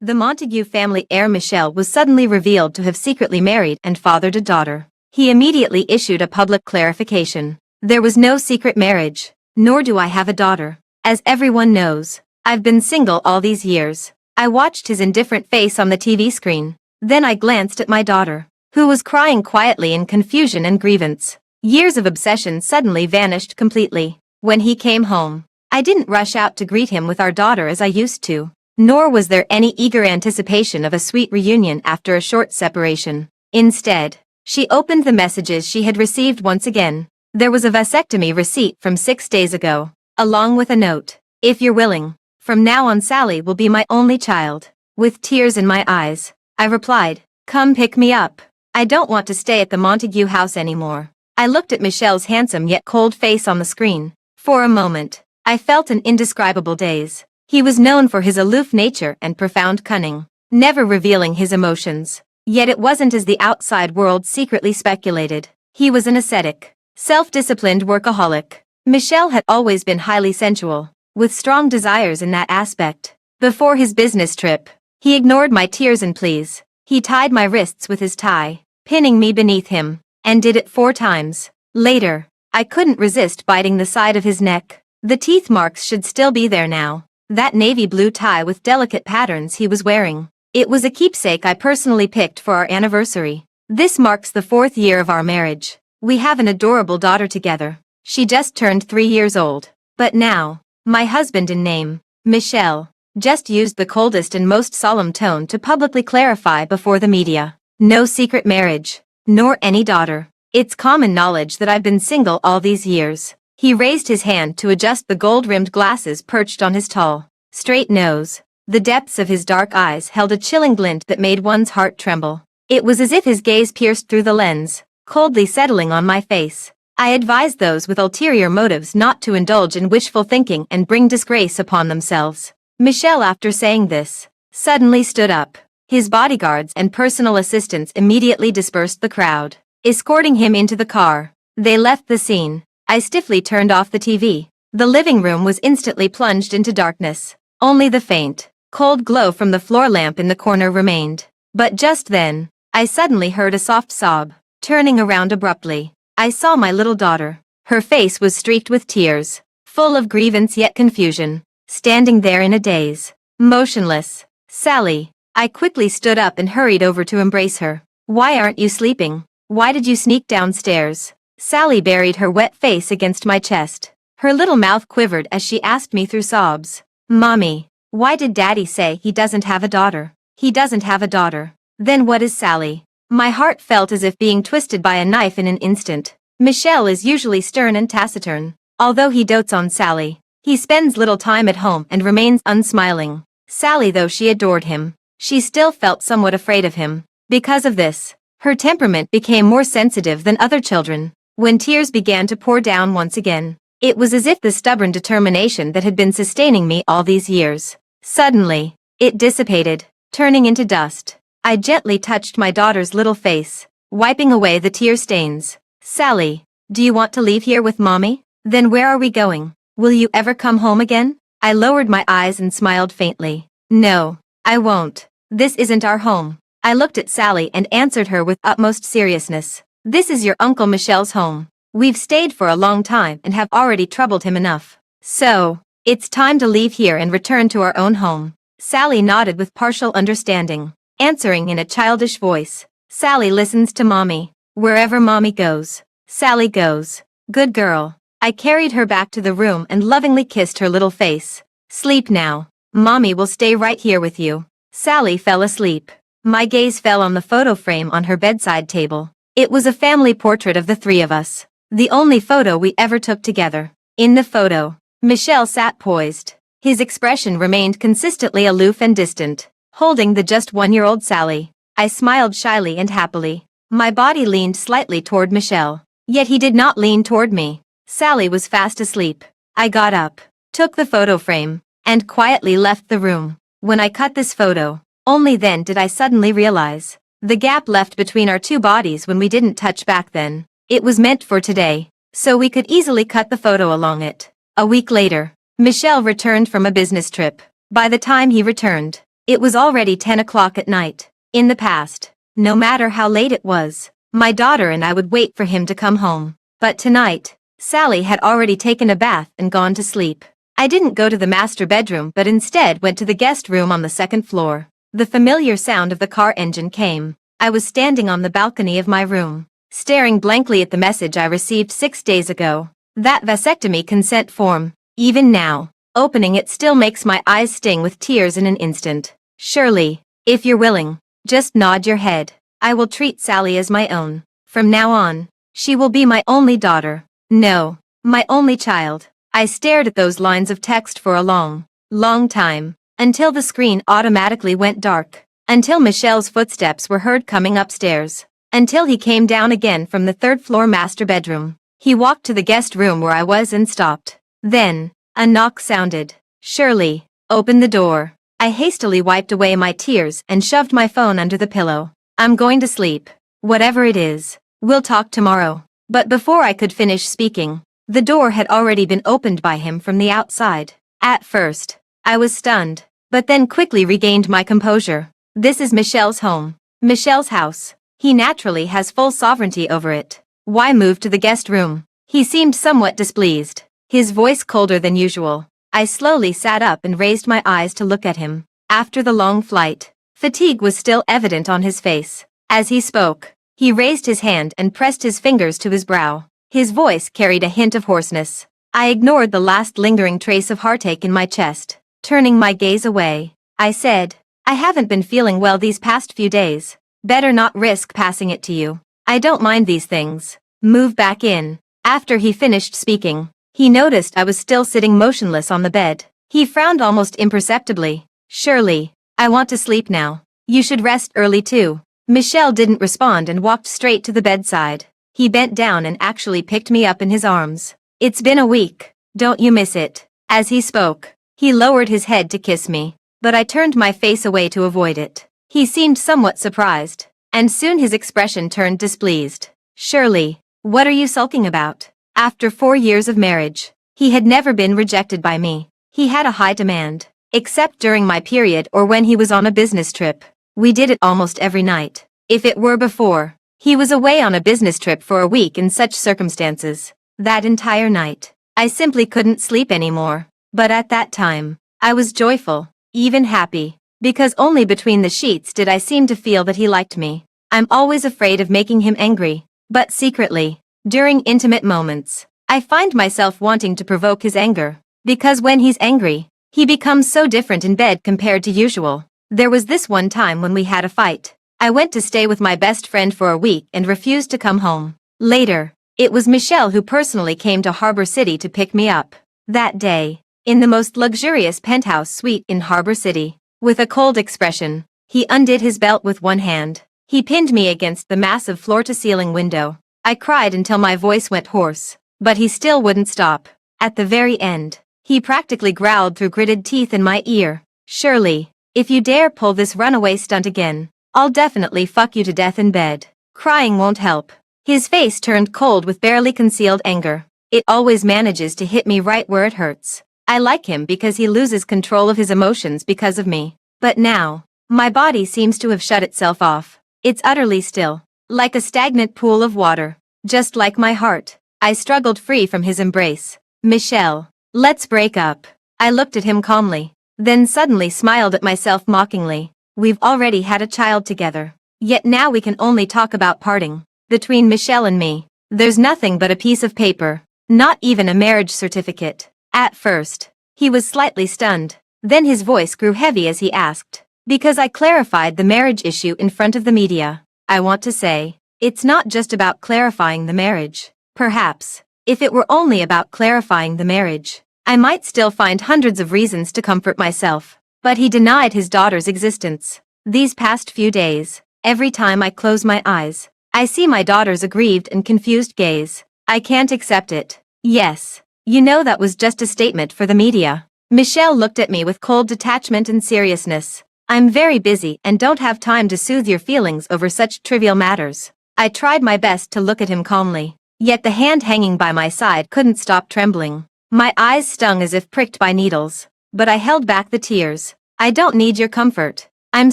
The Montague family heir Michel was suddenly revealed to have secretly married and fathered a daughter. He immediately issued a public clarification. There was no secret marriage, nor do I have a daughter. As everyone knows, I've been single all these years. I watched his indifferent face on the TV screen. Then I glanced at my daughter, who was crying quietly in confusion and grievance. Years of obsession suddenly vanished completely. When he came home, I didn't rush out to greet him with our daughter as I used to, nor was there any eager anticipation of a sweet reunion after a short separation. Instead, she opened the messages she had received once again. There was a vasectomy receipt from 6 days ago, along with a note. If you're willing, from now on Sally will be my only child. With tears in my eyes, I replied, come pick me up. I don't want to stay at the Montague house anymore. I looked at Michel's handsome yet cold face on the screen. For a moment, I felt an indescribable daze. He was known for his aloof nature and profound cunning, never revealing his emotions. Yet it wasn't as the outside world secretly speculated. He was an ascetic, self-disciplined workaholic. Michel had always been highly sensual, with strong desires in that aspect. Before his business trip, he ignored my tears and pleas. He tied my wrists with his tie, pinning me beneath him, and did it 4 times. Later, I couldn't resist biting the side of his neck. The teeth marks should still be there now. That navy blue tie with delicate patterns he was wearing. It was a keepsake I personally picked for our anniversary. This marks the 4th year of our marriage. We have an adorable daughter together. She just turned 3 years old. But now, my husband in name, Michel, just used the coldest and most solemn tone to publicly clarify before the media. No secret marriage, nor any daughter. It's common knowledge that I've been single all these years. He raised his hand to adjust the gold-rimmed glasses perched on his tall, straight nose. The depths of his dark eyes held a chilling glint that made one's heart tremble. It was as if his gaze pierced through the lens, coldly settling on my face. I advised those with ulterior motives not to indulge in wishful thinking and bring disgrace upon themselves. Michel, after saying this, suddenly stood up. His bodyguards and personal assistants immediately dispersed the crowd, escorting him into the car. They left the scene. I stiffly turned off the TV. The living room was instantly plunged into darkness. Only the faint, cold glow from the floor lamp in the corner remained. But just then, I suddenly heard a soft sob. Turning around abruptly, I saw my little daughter. Her face was streaked with tears, full of grievance yet confusion, standing there in a daze, motionless. Sally. I quickly stood up and hurried over to embrace her. Why aren't you sleeping? Why did you sneak downstairs? Sally buried her wet face against my chest. Her little mouth quivered as she asked me through sobs. Mommy, why did Daddy say he doesn't have a daughter? He doesn't have a daughter. Then what is Sally? My heart felt as if being twisted by a knife in an instant. Michel is usually stern and taciturn. Although he dotes on Sally, he spends little time at home and remains unsmiling. Sally, though she adored him, she still felt somewhat afraid of him. Because of this, her temperament became more sensitive than other children. When tears began to pour down once again, it was as if the stubborn determination that had been sustaining me all these years, suddenly, it dissipated, turning into dust. I gently touched my daughter's little face, wiping away the tear stains. Sally, do you want to leave here with Mommy? Then where are we going? Will you ever come home again? I lowered my eyes and smiled faintly. No, I won't. This isn't our home. I looked at Sally and answered her with utmost seriousness. This is your Uncle Michel's home. We've stayed for a long time and have already troubled him enough. So, it's time to leave here and return to our own home. Sally nodded with partial understanding, answering in a childish voice. Sally listens to Mommy. Wherever Mommy goes, Sally goes. Good girl. I carried her back to the room and lovingly kissed her little face. Sleep now. Mommy will stay right here with you. Sally fell asleep. My gaze fell on the photo frame on her bedside table. It was a family portrait of the 3 of us, the only photo we ever took together. In the photo, Michel sat poised. His expression remained consistently aloof and distant, holding the just 1-year-old Sally. I smiled shyly and happily. My body leaned slightly toward Michel, yet he did not lean toward me. Sally was fast asleep. I got up, took the photo frame, and quietly left the room. When I cut this photo, only then did I suddenly realize the gap left between our 2 bodies when we didn't touch back then. It was meant for today, so we could easily cut the photo along it. A week later, Michel returned from a business trip. By the time he returned, It was already 10 o'clock at night. In the past, no matter how late it was, my daughter and I would wait for him to come home. But tonight, Sally had already taken a bath and gone to sleep. I didn't go to the master bedroom but instead went to the guest room on the second floor. The familiar sound of the car engine came. I was standing on the balcony of my room, staring blankly at the message I received 6 days ago. That vasectomy consent form. Even now, opening it still makes my eyes sting with tears in an instant. Surely, if you're willing, just nod your head. I will treat Sally as my own. From now on, she will be my only daughter. No, my only child. I stared at those lines of text for a long time, until the screen automatically went dark, until Michelle's footsteps were heard coming upstairs, until he came down again from the third-floor master bedroom. He walked to the guest room where I was and stopped. Then, a knock sounded. Shirley, open the door. I hastily wiped away my tears and shoved my phone under the pillow. I'm going to sleep. Whatever it is, we'll talk tomorrow. But before I could finish speaking, the door had already been opened by him from the outside. At first, I was stunned, but then quickly regained my composure. This is Michelle's home. Michelle's house. He naturally has full sovereignty over it. Why move to the guest room? He seemed somewhat displeased, his voice colder than usual. I slowly sat up and raised my eyes to look at him. After the long flight, fatigue was still evident on his face. As he spoke, he raised his hand and pressed his fingers to his brow. His voice carried a hint of hoarseness. I ignored the last lingering trace of heartache in my chest. Turning my gaze away, I said, I haven't been feeling well these past few days. Better not risk passing it to you. I don't mind these things. Move back in. After he finished speaking, he noticed I was still sitting motionless on the bed. He frowned almost imperceptibly. Shirley, I want to sleep now. You should rest early too. Michelle didn't respond and walked straight to the bedside. He bent down and actually picked me up in his arms. It's been a week. Don't you miss it? As he spoke, he lowered his head to kiss me, but I turned my face away to avoid it. He seemed somewhat surprised, and soon his expression turned displeased. Shirley, what are you sulking about? After 4 years of marriage, he had never been rejected by me. He had a high demand, except during my period or when he was on a business trip. We did it almost every night. If it were before, he was away on a business trip for a week in such circumstances. That entire night, I simply couldn't sleep anymore. But at that time, I was joyful, even happy, because only between the sheets did I seem to feel that he liked me. I'm always afraid of making him angry, but secretly, during intimate moments, I find myself wanting to provoke his anger, because when he's angry, he becomes so different in bed compared to usual. There was this one time when we had a fight. I went to stay with my best friend for a week and refused to come home. Later, it was Michelle who personally came to Harbor City to pick me up. That day, in the most luxurious penthouse suite in Harbor City, with a cold expression, he undid his belt with one hand. He pinned me against the massive floor-to-ceiling window. I cried until my voice went hoarse, but he still wouldn't stop. At the very end, he practically growled through gritted teeth in my ear. Shirley, if you dare pull this runaway stunt again, I'll definitely fuck you to death in bed. Crying won't help. His face turned cold with barely concealed anger. It always manages to hit me right where it hurts. I like him because he loses control of his emotions because of me. But now, my body seems to have shut itself off. It's utterly still, like a stagnant pool of water. Just like my heart, I struggled free from his embrace. Michelle, let's break up. I looked at him calmly, then suddenly smiled at myself mockingly. We've already had a child together. Yet now we can only talk about parting. Between Michelle and me, there's nothing but a piece of paper, not even a marriage certificate. At first, he was slightly stunned. Then his voice grew heavy as he asked, because I clarified the marriage issue in front of the media. I want to say, it's not just about clarifying the marriage. Perhaps, if it were only about clarifying the marriage, I might still find hundreds of reasons to comfort myself. But he denied his daughter's existence. These past few days, every time I close my eyes, I see my daughter's aggrieved and confused gaze. I can't accept it. Yes, you know that was just a statement for the media. Michelle looked at me with cold detachment and seriousness. I'm very busy and don't have time to soothe your feelings over such trivial matters. I tried my best to look at him calmly, yet the hand hanging by my side couldn't stop trembling. My eyes stung as if pricked by needles, but I held back the tears. I don't need your comfort. I'm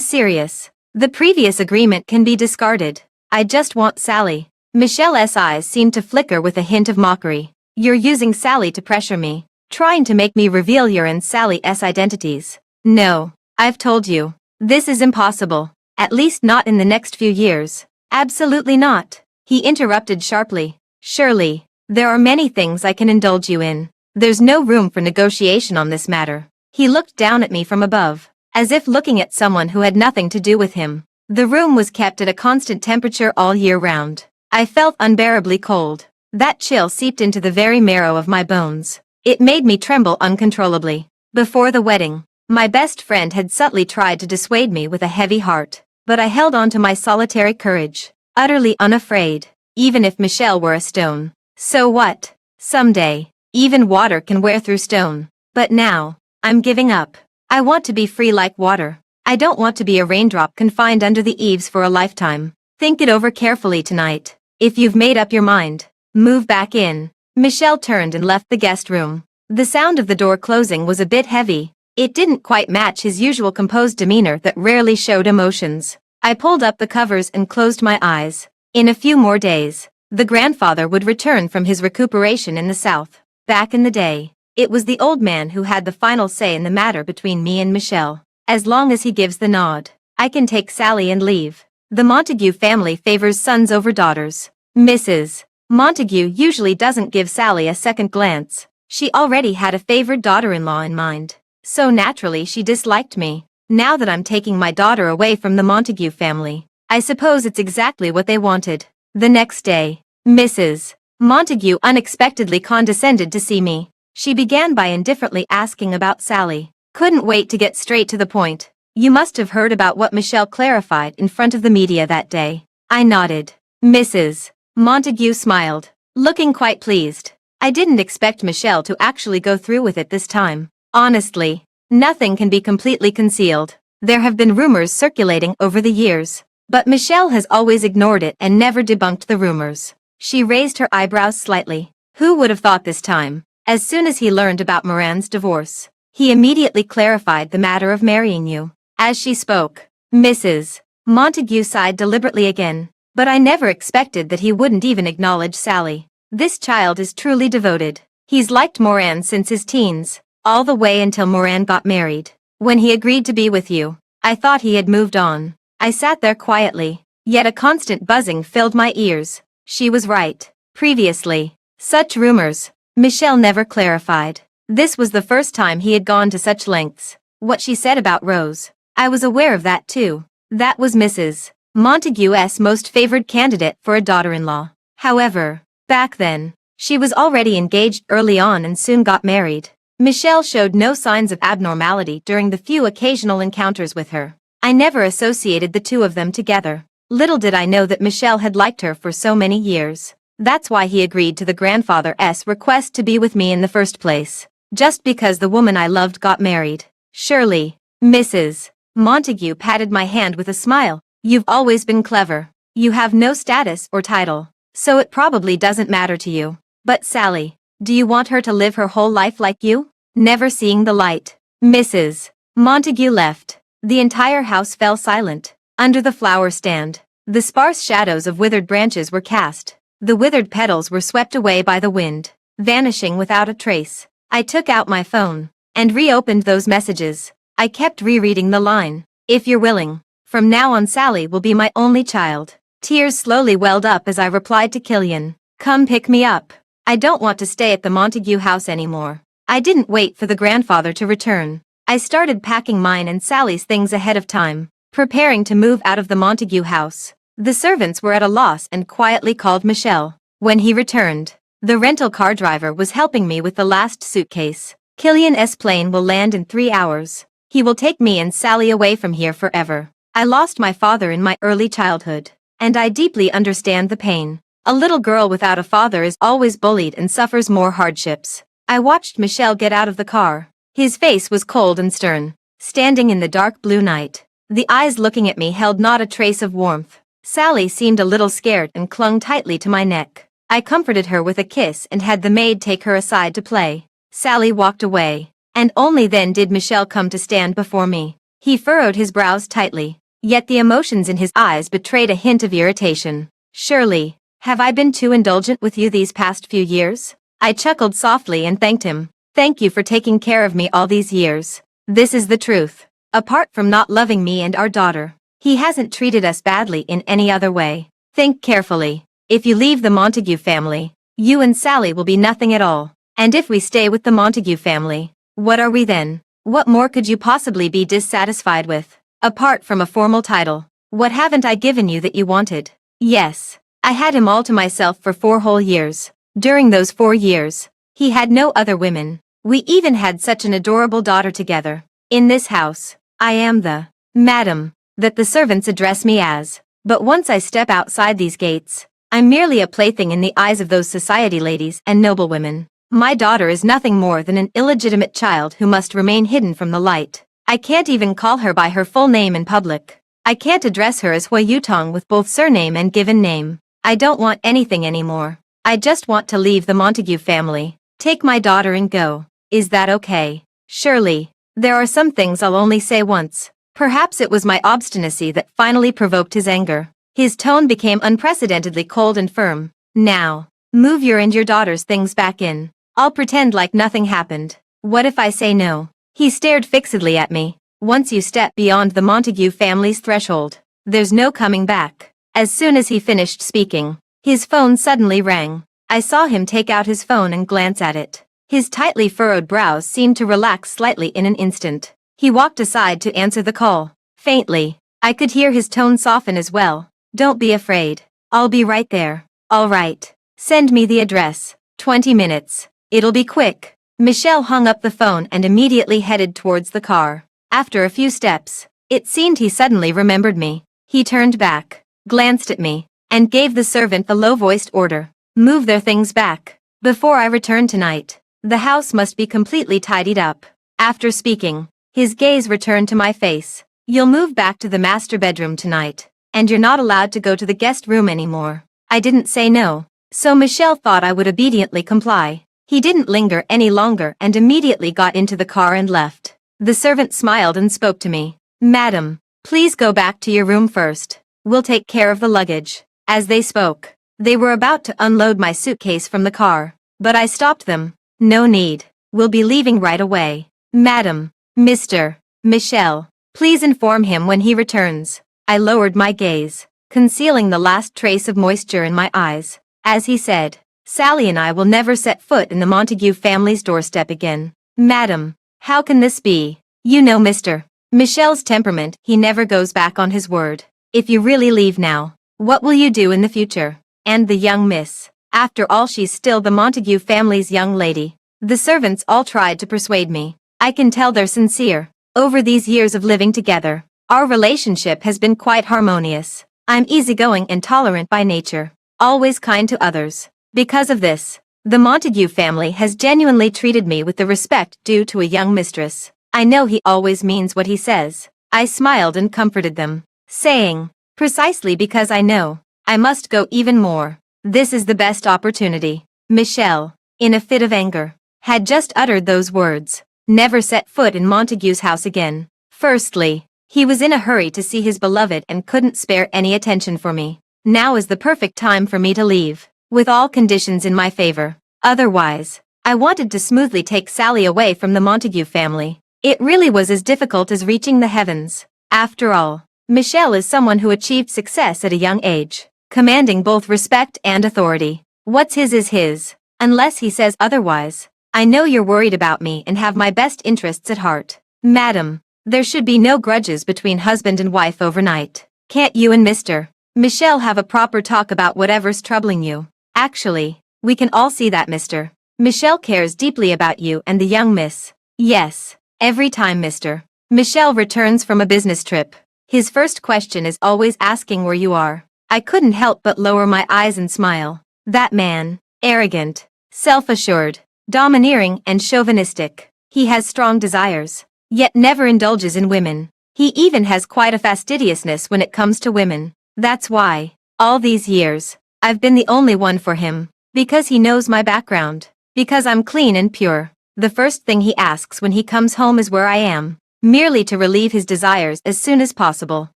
serious. The previous agreement can be discarded. I just want Sally. Michelle's eyes seemed to flicker with a hint of mockery. You're using Sally to pressure me, trying to make me reveal your and Sally's identities. No, I've told you. This is impossible. At least not in the next few years. Absolutely not. He interrupted sharply. Surely, there are many things I can indulge you in. There's no room for negotiation on this matter. He looked down at me from above, as if looking at someone who had nothing to do with him. The room was kept at a constant temperature all year round. I felt unbearably cold. That chill seeped into the very marrow of my bones. It made me tremble uncontrollably. Before the wedding, my best friend had subtly tried to dissuade me with a heavy heart, but I held on to my solitary courage, utterly unafraid. Even if Michelle were a stone. So what? Someday, even water can wear through stone. But now, I'm giving up. I want to be free like water. I don't want to be a raindrop confined under the eaves for a lifetime. Think it over carefully tonight. If you've made up your mind, move back in. Michelle turned and left the guest room. The sound of the door closing was a bit heavy. It didn't quite match his usual composed demeanor that rarely showed emotions. I pulled up the covers and closed my eyes. In a few more days, the grandfather would return from his recuperation in the south. Back in the day, it was the old man who had the final say in the matter between me and Michelle. As long as he gives the nod, I can take Sally and leave. The Montague family favors sons over daughters. Mrs. Montague usually doesn't give Sally a second glance. She already had a favored daughter-in-law in mind. So naturally she disliked me. Now that I'm taking my daughter away from the Montague family, I suppose it's exactly what they wanted. The next day, Mrs. Montague unexpectedly condescended to see me. She began by indifferently asking about Sally. Couldn't wait to get straight to the point. You must have heard about what Michelle clarified in front of the media that day. I nodded. Mrs. Montague smiled, looking quite pleased. I didn't expect Michelle to actually go through with it this time. Honestly, nothing can be completely concealed. There have been rumors circulating over the years. But Michelle has always ignored it and never debunked the rumors. She raised her eyebrows slightly. Who would have thought this time? As soon as he learned about Moran's divorce, he immediately clarified the matter of marrying you. As she spoke, Mrs. Montague sighed deliberately again. But I never expected that he wouldn't even acknowledge Sally. This child is truly devoted. He's liked Moran since his teens, all the way until Moran got married. When he agreed to be with you, I thought he had moved on. I sat there quietly, yet a constant buzzing filled my ears. She was right. Previously, such rumors, Michelle never clarified. This was the first time he had gone to such lengths. What she said about Rose, I was aware of that too. That was Mrs. Montague's most favored candidate for a daughter-in-law. However, back then, she was already engaged early on and soon got married. Michelle showed no signs of abnormality during the few occasional encounters with her. I never associated the two of them together. Little did I know that Michelle had liked her for so many years. That's why he agreed to the grandfather's request to be with me in the first place. Just because the woman I loved got married. Surely, Mrs. Montague patted my hand with a smile. You've always been clever. You have no status or title, so it probably doesn't matter to you. But Sally, do you want her to live her whole life like you? Never seeing the light. Mrs. Montague left. The entire house fell silent. Under the flower stand, the sparse shadows of withered branches were cast. The withered petals were swept away by the wind, vanishing without a trace. I took out my phone and reopened those messages. I kept rereading the line. If you're willing, from now on Sally will be my only child. Tears slowly welled up as I replied to Killian. Come pick me up. I don't want to stay at the Montague house anymore. I didn't wait for the grandfather to return. I started packing mine and Sally's things ahead of time, preparing to move out of the Montague house. The servants were at a loss and quietly called Michelle. When he returned, the rental car driver was helping me with the last suitcase. Killian's plane will land in 3 hours. He will take me and Sally away from here forever. I lost my father in my early childhood, and I deeply understand the pain. A little girl without a father is always bullied and suffers more hardships. I watched Michelle get out of the car. His face was cold and stern, standing in the dark blue night. The eyes looking at me held not a trace of warmth. Sally seemed a little scared and clung tightly to my neck. I comforted her with a kiss and had the maid take her aside to play. Sally walked away, and only then did Michelle come to stand before me. He furrowed his brows tightly, yet the emotions in his eyes betrayed a hint of irritation. Surely, have I been too indulgent with you these past few years? I chuckled softly and thanked him. Thank you for taking care of me all these years. This is the truth. Apart from not loving me and our daughter, he hasn't treated us badly in any other way. Think carefully. If you leave the Montague family, you and Sally will be nothing at all. And if we stay with the Montague family, what are we then? What more could you possibly be dissatisfied with? Apart from a formal title, what haven't I given you that you wanted? Yes, I had him all to myself for 4 whole years. During those 4 years, he had no other women. We even had such an adorable daughter together. In this house, I am the madam that the servants address me as. But once I step outside these gates, I'm merely a plaything in the eyes of those society ladies and noblewomen. My daughter is nothing more than an illegitimate child who must remain hidden from the light. I can't even call her by her full name in public. I can't address her as Hui Yutong with both surname and given name. I don't want anything anymore. I just want to leave the Montague family, take my daughter and go. Is that okay? Surely. There are some things I'll only say once. Perhaps it was my obstinacy that finally provoked his anger. His tone became unprecedentedly cold and firm. Now, move your and your daughter's things back in. I'll pretend like nothing happened. What if I say no? He stared fixedly at me. Once you step beyond the Montague family's threshold, there's no coming back. As soon as he finished speaking, his phone suddenly rang. I saw him take out his phone and glance at it. His tightly furrowed brows seemed to relax slightly in an instant. He walked aside to answer the call. Faintly, I could hear his tone soften as well. Don't be afraid. I'll be right there. All right. Send me the address. 20 minutes. It'll be quick. Michelle hung up the phone and immediately headed towards the car. After a few steps, it seemed he suddenly remembered me. He turned back, glanced at me, and gave the servant a low-voiced order. Move their things back. Before I return tonight, the house must be completely tidied up. After speaking, his gaze returned to my face. You'll move back to the master bedroom tonight, and you're not allowed to go to the guest room anymore. I didn't say no, so Michelle thought I would obediently comply. He didn't linger any longer and immediately got into the car and left. The servant smiled and spoke to me. Madam, please go back to your room first. We'll take care of the luggage. As they spoke, they were about to unload my suitcase from the car, but I stopped them. No need. We'll be leaving right away. Madam, Mr. Michelle, please inform him when he returns. I lowered my gaze, concealing the last trace of moisture in my eyes. As he said, Sally and I will never set foot in the Montague family's doorstep again. Madam, how can this be? You know Mr. Michelle's temperament, he never goes back on his word. If you really leave now, what will you do in the future? And the young miss. After all, she's still the Montague family's young lady. The servants all tried to persuade me. I can tell they're sincere. Over these years of living together, our relationship has been quite harmonious. I'm easygoing and tolerant by nature, always kind to others. Because of this, the Montague family has genuinely treated me with the respect due to a young mistress. I know he always means what he says. I smiled and comforted them, saying, precisely because I know, I must go even more. This is the best opportunity. Michelle, in a fit of anger, had just uttered those words. Never set foot in Montague's house again. Firstly, he was in a hurry to see his beloved and couldn't spare any attention for me. Now is the perfect time for me to leave, with all conditions in my favor. Otherwise, I wanted to smoothly take Sally away from the Montague family. It really was as difficult as reaching the heavens. After all, Michelle is someone who achieved success at a young age, commanding both respect and authority. What's his is his, unless he says otherwise. I know you're worried about me and have my best interests at heart. Madam, there should be no grudges between husband and wife overnight. Can't you and Mr. Michelle have a proper talk about whatever's troubling you? Actually, we can all see that Mr. Michelle cares deeply about you and the young miss. Yes, every time Mr. Michelle returns from a business trip, his first question is always asking where you are. I couldn't help but lower my eyes and smile. That man, arrogant, self-assured, domineering and chauvinistic. He has strong desires, yet never indulges in women. He even has quite a fastidiousness when it comes to women. That's why, all these years, I've been the only one for him. Because he knows my background. Because I'm clean and pure. The first thing he asks when he comes home is where I am. merely to relieve his desires as soon as possible.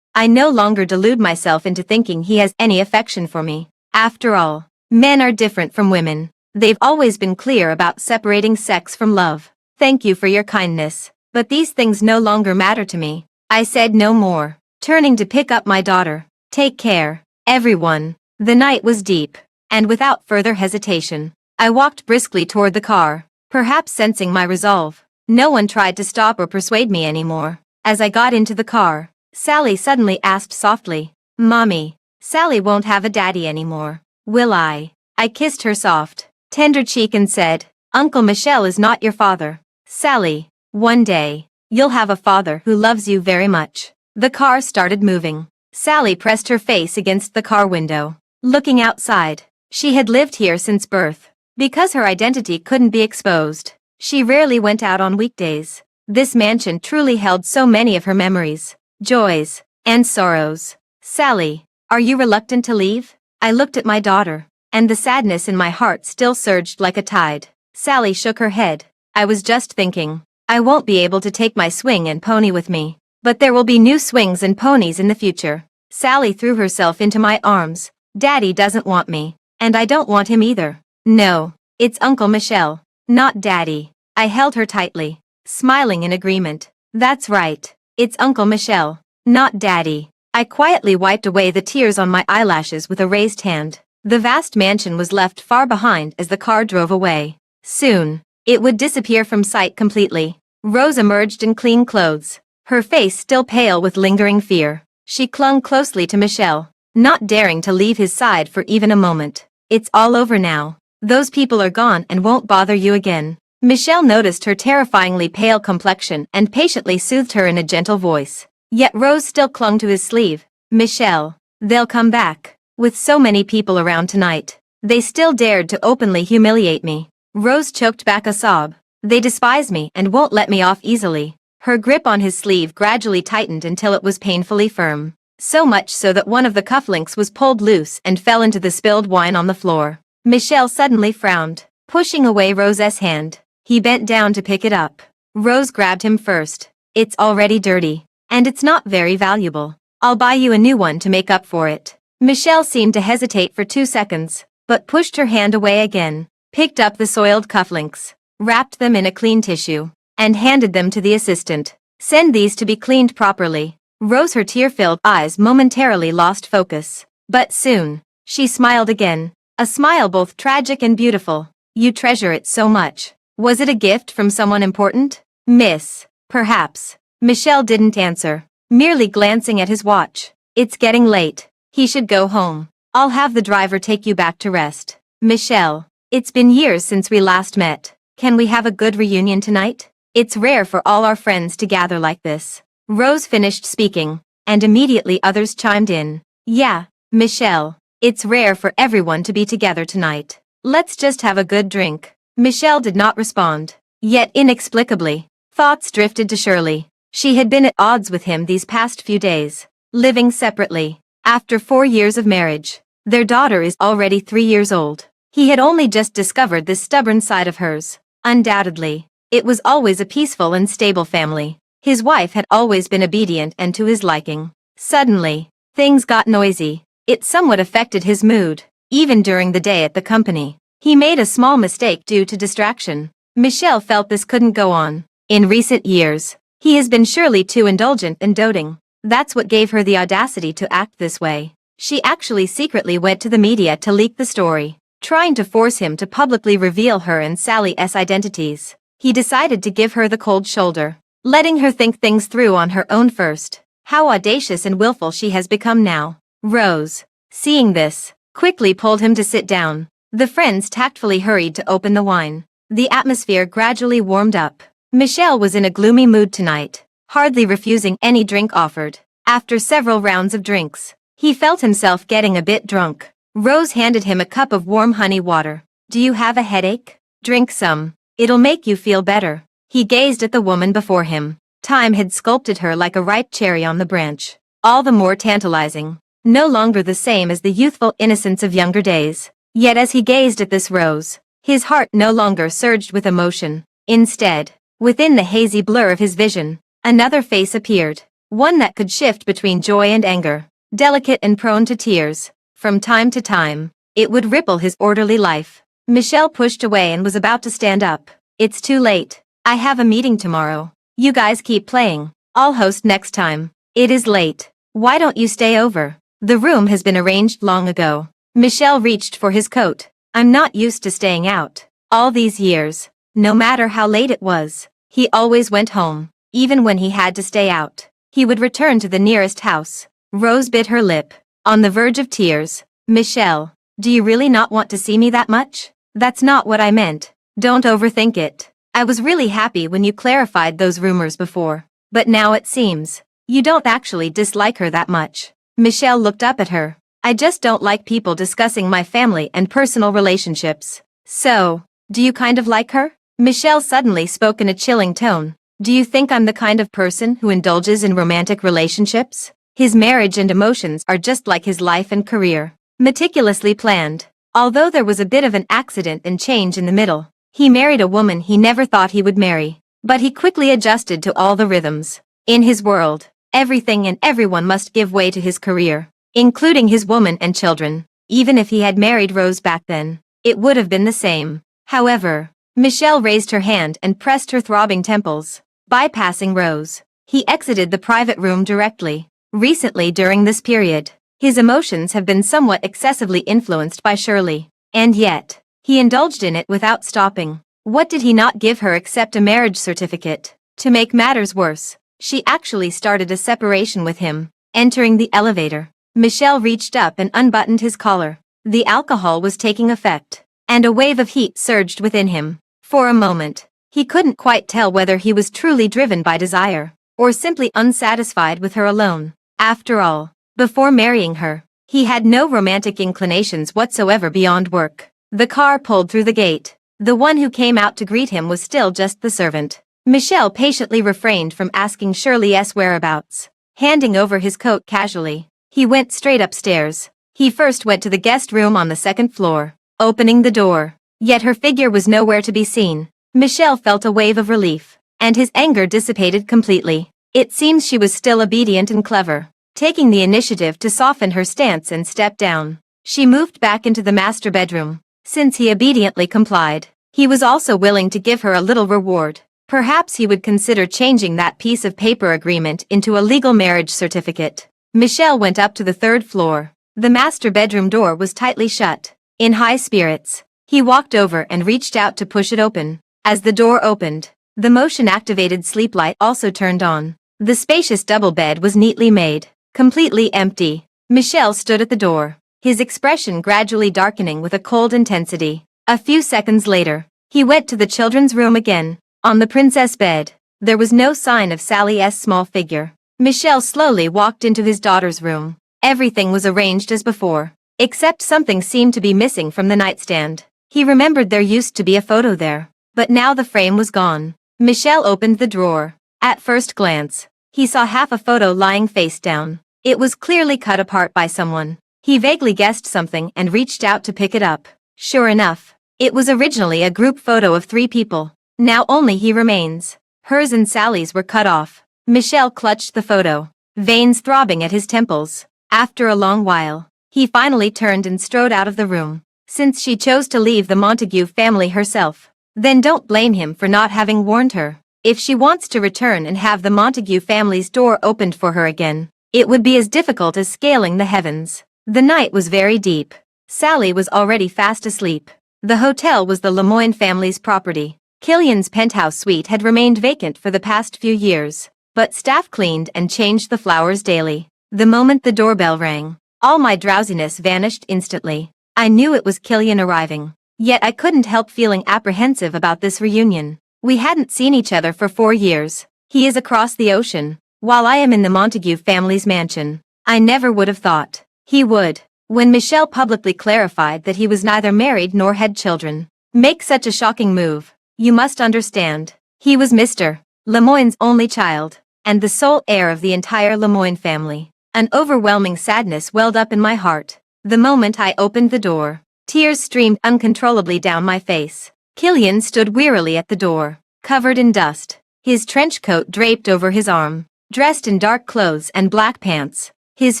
I no longer delude myself into thinking he has any affection for me. After all, men are different from women. They've always been clear about separating sex from love. Thank you for your kindness, but these things no longer matter to me. I said no more, turning to pick up my daughter. Take care, everyone. The night was deep, and without further hesitation, I walked briskly toward the car, perhaps sensing my resolve. No one tried to stop or persuade me anymore. As I got into the car, Sally suddenly asked softly, "Mommy, Sally won't have a daddy anymore, will I?" I kissed her soft, tender cheek and said, "Uncle Michel is not your father. Sally, one day, you'll have a father who loves you very much." The car started moving. Sally pressed her face against the car window, looking outside. She had lived here since birth. Because her identity couldn't be exposed, she rarely went out on weekdays. This mansion truly held so many of her memories, joys, and sorrows. "Sally, are you reluctant to leave?" I looked at my daughter, and the sadness in my heart still surged like a tide. Sally shook her head. "I was just thinking, I won't be able to take my swing and pony with me, but there will be new swings and ponies in the future." Sally threw herself into my arms. "Daddy doesn't want me, and I don't want him either." "No, it's Uncle Michel, not Daddy." I held her tightly, smiling in agreement. "That's right, it's Uncle Michel, not Daddy." I quietly wiped away the tears on my eyelashes with a raised hand. The vast mansion was left far behind as the car drove away. Soon, it would disappear from sight completely. Rose emerged in clean clothes, her face still pale with lingering fear. She clung closely to Michel, not daring to leave his side for even a moment. "It's all over now. Those people are gone and won't bother you again." Michel noticed her terrifyingly pale complexion and patiently soothed her in a gentle voice. Yet Rose still clung to his sleeve. "Michel, they'll come back. With so many people around tonight, they still dared to openly humiliate me." Rose choked back a sob. "They despise me and won't let me off easily." Her grip on his sleeve gradually tightened until it was painfully firm. So much so that one of the cufflinks was pulled loose and fell into the spilled wine on the floor. Michel suddenly frowned, pushing away Rose's hand. He bent down to pick it up. Rose grabbed him first. "It's already dirty, and it's not very valuable. I'll buy you a new one to make up for it." Michel seemed to hesitate for 2 seconds, but pushed her hand away again, picked up the soiled cufflinks, wrapped them in a clean tissue, and handed them to the assistant. "Send these to be cleaned properly." Rose, her tear-filled eyes momentarily lost focus. But soon, she smiled again, a smile both tragic and beautiful. "You treasure it so much. Was it a gift from someone important?" "Miss, perhaps." Michel didn't answer, merely glancing at his watch. "It's getting late. He should go home. I'll have the driver take you back to rest." "Michel, it's been years since we last met. Can we have a good reunion tonight? It's rare for all our friends to gather like this." Rose finished speaking, and immediately others chimed in. "Yeah, Michel, it's rare for everyone to be together tonight. Let's just have a good drink." Michel did not respond. Yet inexplicably, thoughts drifted to Shirley. She had been at odds with him these past few days, living separately. After 4 years of marriage, their daughter is already 3 years old. He had only just discovered this stubborn side of hers. Undoubtedly, it was always a peaceful and stable family. His wife had always been obedient and to his liking. Suddenly, things got noisy. It somewhat affected his mood, even during the day at the company. He made a small mistake due to distraction. Michel felt this couldn't go on. In recent years, he has been surely too indulgent and doting. That's what gave her the audacity to act this way. She actually secretly went to the media to leak the story, trying to force him to publicly reveal her and Sally's identities. He decided to give her the cold shoulder, letting her think things through on her own first. How audacious and willful she has become now. Rose, seeing this, quickly pulled him to sit down. The friends tactfully hurried to open the wine. The atmosphere gradually warmed up. Michel was in a gloomy mood tonight, hardly refusing any drink offered. After several rounds of drinks, he felt himself getting a bit drunk. Rose handed him a cup of warm honey water. "Do you have a headache? Drink some. It'll make you feel better." He gazed at the woman before him. Time had sculpted her like a ripe cherry on the branch, all the more tantalizing, no longer the same as the youthful innocence of younger days. Yet as he gazed at this Rose, his heart no longer surged with emotion. Instead, within the hazy blur of his vision, Another face appeared, one that could shift between joy and anger, delicate and prone to tears. From time to time, it would ripple his orderly life. Michelle pushed away and was about to stand up. It's too late. I have a meeting tomorrow. You guys keep playing. I'll host next time. It is late. Why don't you stay over? The room has been arranged long ago. Michelle reached for his coat. I'm not used to staying out. All these years, no matter how late it was, he always went home. Even when he had to stay out, he would return to the nearest house. Rose bit her lip, on the verge of tears. Michelle, do you really not want to see me that much? That's not what I meant. Don't overthink it. I was really happy when you clarified those rumors before, but now it seems you don't actually dislike her that much. Michelle looked up at her. I just don't like people discussing my family and personal relationships. So, do you kind of like her? Michelle suddenly spoke in a chilling tone. Do you think I'm the kind of person who indulges in romantic relationships? His marriage and emotions are just like his life and career, meticulously planned. Although there was a bit of an accident and change in the middle, he married a woman he never thought he would marry. But he quickly adjusted to all the rhythms. In his world, everything and everyone must give way to his career, including his woman and children. Even if he had married Rose back then, it would have been the same. However, Michelle raised her hand and pressed her throbbing temples. Bypassing Rose, he exited the private room directly. Recently during this period, his emotions have been somewhat excessively influenced by Shirley, and yet, he indulged in it without stopping. What did he not give her except a marriage certificate? To make matters worse, she actually started a separation with him. Entering the elevator, Michelle reached up and unbuttoned his collar. The alcohol was taking effect, and a wave of heat surged within him. For a moment, he couldn't quite tell whether he was truly driven by desire, or simply unsatisfied with her alone. After all, before marrying her, he had no romantic inclinations whatsoever beyond work. The car pulled through the gate. The one who came out to greet him was still just the servant. Michelle patiently refrained from asking Shirley's whereabouts. Handing over his coat casually, he went straight upstairs. He first went to the guest room on the second floor, opening the door. Yet her figure was nowhere to be seen. Michelle felt a wave of relief, and his anger dissipated completely. It seems she was still obedient and clever, taking the initiative to soften her stance and step down. She moved back into the master bedroom. Since he obediently complied, he was also willing to give her a little reward. Perhaps he would consider changing that piece of paper agreement into a legal marriage certificate. Michelle went up to the third floor. The master bedroom door was tightly shut. In high spirits, he walked over and reached out to push it open. As the door opened, the motion-activated sleep light also turned on. The spacious double bed was neatly made, completely empty. Michelle stood at the door, his expression gradually darkening with a cold intensity. A few seconds later, he went to the children's room again. On the princess bed, there was no sign of Sally's small figure. Michelle slowly walked into his daughter's room. Everything was arranged as before, except something seemed to be missing from the nightstand. He remembered there used to be a photo there, but now the frame was gone. Michelle opened the drawer. At first glance, he saw half a photo lying face down. It was clearly cut apart by someone. He vaguely guessed something and reached out to pick it up. Sure enough, it was originally a group photo of 3 people. Now only he remains. Hers and Sally's were cut off. Michelle clutched the photo, veins throbbing at his temples. After a long while, he finally turned and strode out of the room. Since she chose to leave the Montague family herself, then don't blame him for not having warned her. If she wants to return and have the Montague family's door opened for her again, it would be as difficult as scaling the heavens. The night was very deep. Sally was already fast asleep. The hotel was the Lemoyne family's property. Killian's penthouse suite had remained vacant for the past few years, but staff cleaned and changed the flowers daily. The moment the doorbell rang, all my drowsiness vanished instantly. I knew it was Killian arriving, yet I couldn't help feeling apprehensive about this reunion. We hadn't seen each other for 4 years. He is across the ocean, while I am in the Montague family's mansion. I never would have thought he would, when Michelle publicly clarified that he was neither married nor had children, make such a shocking move. You must understand, he was Mr. Lemoyne's only child, and the sole heir of the entire Lemoyne family. An overwhelming sadness welled up in my heart. The moment I opened the door, tears streamed uncontrollably down my face. Killian stood wearily at the door, covered in dust, his trench coat draped over his arm, dressed in dark clothes and black pants, his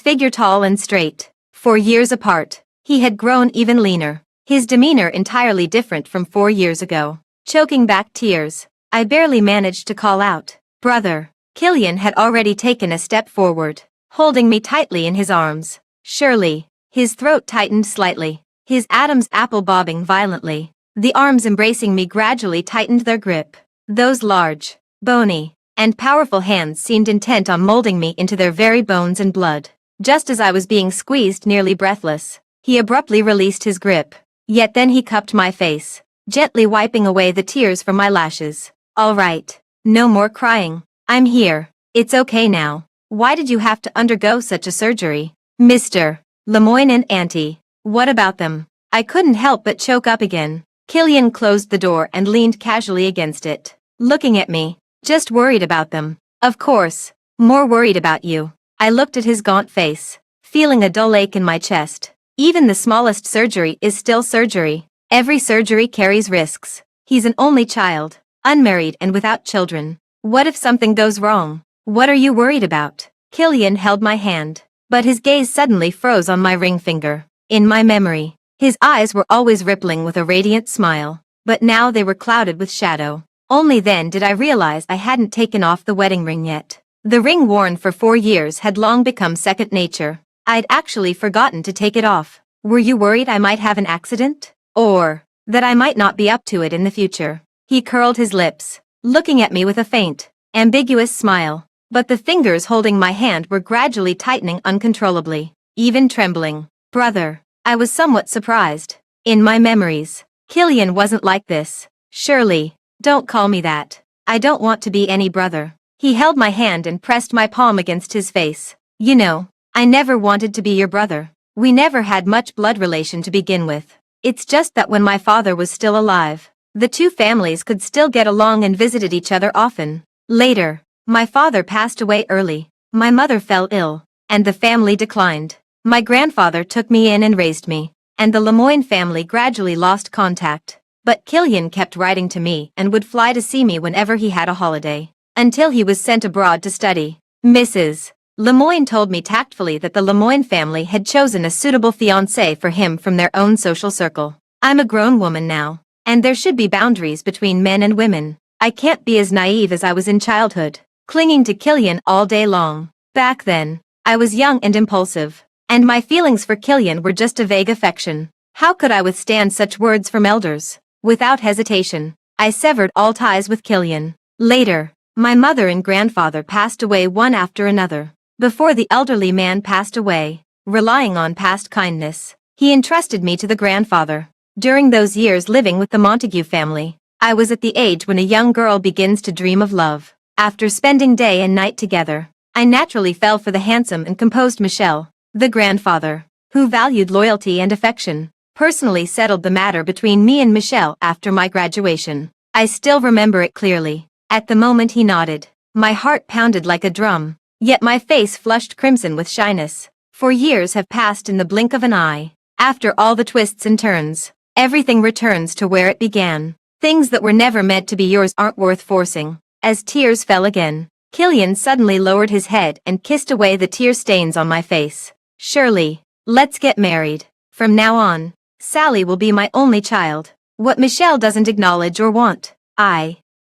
figure tall and straight. 4 years apart, he had grown even leaner, his demeanor entirely different from 4 years ago. Choking back tears, I barely managed to call out, "Brother." Killian had already taken a step forward, holding me tightly in his arms. Surely, his throat tightened slightly, his Adam's apple bobbing violently. The arms embracing me gradually tightened their grip. Those large, bony, and powerful hands seemed intent on molding me into their very bones and blood. Just as I was being squeezed nearly breathless, he abruptly released his grip. Yet then he cupped my face, gently wiping away the tears from my lashes. "All right. No more crying. I'm here. It's okay now. Why did you have to undergo such a surgery, Mr. Lemoyne and Auntie? What about them?" I couldn't help but choke up again. Killian closed the door and leaned casually against it, looking at me. "Just worried about them. Of course. More worried about you." I looked at his gaunt face, feeling a dull ache in my chest. Even the smallest surgery is still surgery. Every surgery carries risks. He's an only child, unmarried and without children. What if something goes wrong? What are you worried about? Killian held my hand, but his gaze suddenly froze on my ring finger. In my memory, his eyes were always rippling with a radiant smile, but now they were clouded with shadow. Only then did I realize I hadn't taken off the wedding ring yet. The ring worn for 4 years had long become second nature. I'd actually forgotten to take it off. "Were you worried I might have an accident? Or that I might not be up to it in the future?" He curled his lips, looking at me with a faint, ambiguous smile, but the fingers holding my hand were gradually tightening uncontrollably, even trembling. "Brother." I was somewhat surprised. In my memories, Killian wasn't like this. "Surely, don't call me that. I don't want to be any brother." He held my hand and pressed my palm against his face. "You know, I never wanted to be your brother. We never had much blood relation to begin with. It's just that when my father was still alive, the two families could still get along and visited each other often. Later, my father passed away early, my mother fell ill, and the family declined. My grandfather took me in and raised me, and the Lemoyne family gradually lost contact. But Killian kept writing to me and would fly to see me whenever he had a holiday, until he was sent abroad to study. Mrs. Lemoyne told me tactfully that the Lemoyne family had chosen a suitable fiancé for him from their own social circle. I'm a grown woman now, and there should be boundaries between men and women. I can't be as naive as I was in childhood, clinging to Killian all day long. Back then, I was young and impulsive, and my feelings for Killian were just a vague affection. How could I withstand such words from elders? Without hesitation, I severed all ties with Killian. Later, my mother and grandfather passed away one after another. Before the elderly man passed away, relying on past kindness, he entrusted me to the grandfather. During those years living with the Montague family, I was at the age when a young girl begins to dream of love. After spending day and night together, I naturally fell for the handsome and composed Michel. The grandfather, who valued loyalty and affection, personally settled the matter between me and Michel after my graduation. I still remember it clearly. At the moment he nodded, my heart pounded like a drum, yet my face flushed crimson with shyness. 4 years have passed in the blink of an eye. After all the twists and turns, everything returns to where it began. Things that were never meant to be yours aren't worth forcing. As tears fell again, Killian suddenly lowered his head and kissed away the tear stains on my face. "Surely, let's get married. From now on, Sally will be my only child. What Michel doesn't acknowledge or want,